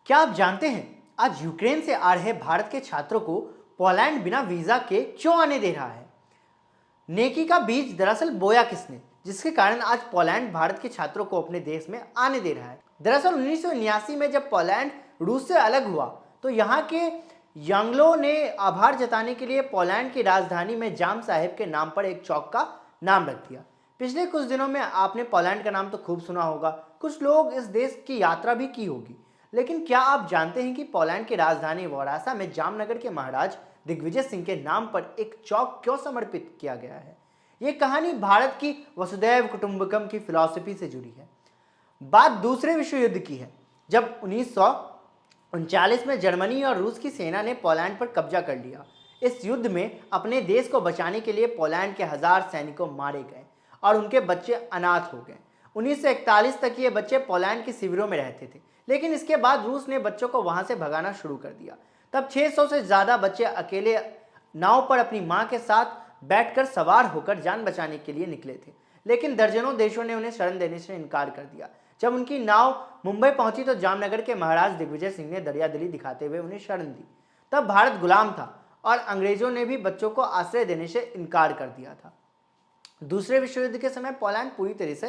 क्या आप जानते हैं आज यूक्रेन से आ रहे भारत के छात्रों को पोलैंड बिना वीजा के क्यों आने दे रहा है? नेकी का बीज दरअसल बोया किसने, जिसके कारण आज पोलैंड भारत के छात्रों को अपने देश में आने दे रहा है? दरअसल 1979 में जब पोलैंड रूस से अलग हुआ तो यहाँ के यांग्लो ने आभार जताने के लिए पोलैंड की राजधानी में जाम साहेब के नाम पर एक चौक का नाम रख दिया। पिछले कुछ दिनों में आपने पोलैंड का नाम तो खूब सुना होगा, कुछ लोग इस देश की यात्रा भी की होगी, लेकिन क्या आप जानते हैं कि पोलैंड की राजधानी वारासा में जामनगर के महाराज दिग्विजय सिंह के नाम पर एक चौक क्यों समर्पित किया गया है? ये कहानी भारत की वसुधैव कुटुंबकम की फिलॉसफी से जुड़ी है। बात दूसरे विश्व युद्ध की है, जब 1939 में जर्मनी और रूस की सेना ने पोलैंड पर कब्जा कर लिया। इस युद्ध में अपने देश को बचाने के लिए पोलैंड के 1000 सैनिकों मारे गए और उनके बच्चे अनाथ हो गए। 1941 तक ये बच्चे पोलैंड के शिविरों में रहते थे, लेकिन इसके बाद रूस ने बच्चों को वहां से भगाना शुरू कर दिया। तब 600 से ज्यादा बच्चे अकेले नाव पर अपनी मां के साथ बैठकर सवार होकर जान बचाने के लिए निकले थे, लेकिन दर्जनों देशों ने उन्हें शरण देने से इनकार कर दिया। जब उनकी नाव मुंबई पहुंची तो जामनगर के महाराज दिग्विजय सिंह ने दरियादिली दिखाते हुए उन्हें शरण दी। तब भारत गुलाम था और अंग्रेजों ने भी बच्चों को आश्रय देने से इनकार कर दिया था। दूसरे विश्व युद्ध के समय पोलैंड पूरी तरह से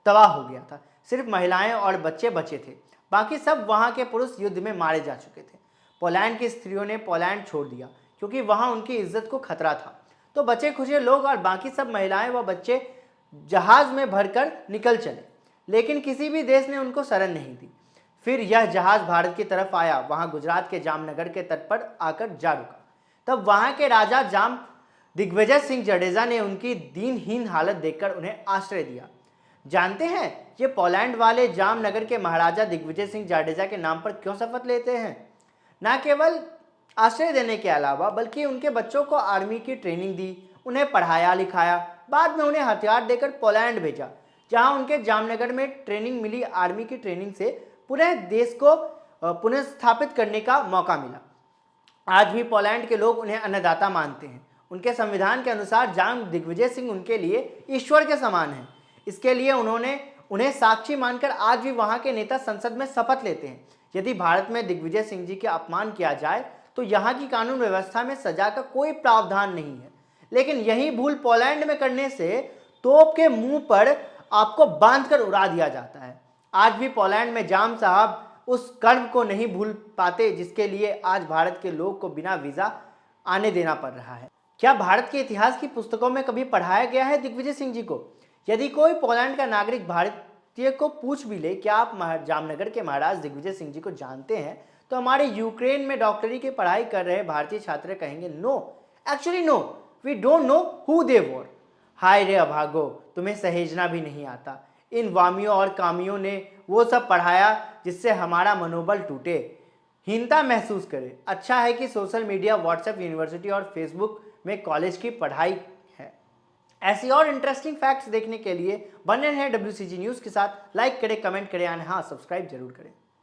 तबाह हो गया था। सिर्फ महिलाएं और बच्चे बचे थे, बाकी सब वहां के पुरुष युद्ध में मारे जा चुके थे। पोलैंड की स्त्रियों ने पोलैंड छोड़ दिया क्योंकि वहां उनकी इज्जत को खतरा था। तो बचे खुचे लोग और बाकी सब महिलाएं व बच्चे जहाज में भरकर निकल चले, लेकिन किसी भी देश ने उनको शरण नहीं दी। फिर यह जहाज भारत की तरफ आया, वहां गुजरात के जामनगर के तट पर आकर जा रुका। तब वहां के राजा जाम दिग्विजय सिंह जडेजा ने उनकी दीनहीन हालत देखकर उन्हें आश्रय दिया। जानते हैं ये पोलैंड वाले जामनगर के महाराजा दिग्विजय सिंह जाडेजा के नाम पर क्यों शपथ लेते हैं? न केवल आश्रय देने के अलावा बल्कि उनके बच्चों को आर्मी की ट्रेनिंग दी, उन्हें पढ़ाया लिखाया, बाद में उन्हें हथियार देकर पोलैंड भेजा, जहां उनके जामनगर में ट्रेनिंग मिली। आर्मी की ट्रेनिंग से पूरे देश को पुनर्स्थापित करने का मौका मिला। आज भी पोलैंड के लोग उन्हें अन्नदाता मानते हैं। उनके संविधान के अनुसार जाम दिग्विजय सिंह उनके लिए ईश्वर के समान हैं। इसके लिए उन्होंने उन्हें साक्षी मानकर आज भी वहां के नेता संसद में शपथ लेते हैं। यदि भारत में दिग्विजय सिंह जी के अपमान किया जाए तो यहाँ की कानून व्यवस्था में सजा का कोई प्रावधान नहीं है, लेकिन यही भूल पोलैंड में करने से तोप के मुंह पर आपको बांधकर उड़ा दिया जाता है। आज भी पोलैंड में जाम साहब उस कर्म को नहीं भूल पाते जिसके लिए आज भारत के लोग को बिना वीजा आने देना पड़ रहा है। क्या भारत के इतिहास की पुस्तकों में कभी पढ़ाया गया है दिग्विजय सिंह जी को? यदि कोई पोलैंड का नागरिक भारतीय को पूछ भी ले क्या आप जामनगर के महाराज दिग्विजय सिंह जी को जानते हैं, तो हमारे यूक्रेन में डॉक्टरी की पढ़ाई कर रहे भारतीय छात्र कहेंगे no, actually no, we don't know who they are. हाय रे अभागो, तुम्हें सहेजना भी नहीं आता। इन वामियों और कामियों ने वो सब पढ़ाया जिससे हमारा मनोबल टूटे, हीनता महसूस करे। अच्छा है कि सोशल मीडिया, व्हाट्सएप, यूनिवर्सिटी और फेसबुक में कॉलेज की पढ़ाई है। ऐसी और इंटरेस्टिंग फैक्ट्स देखने के लिए बने रहें WCG न्यूज़ के साथ। लाइक करें, कमेंट करें और हाँ, सब्सक्राइब जरूर करें।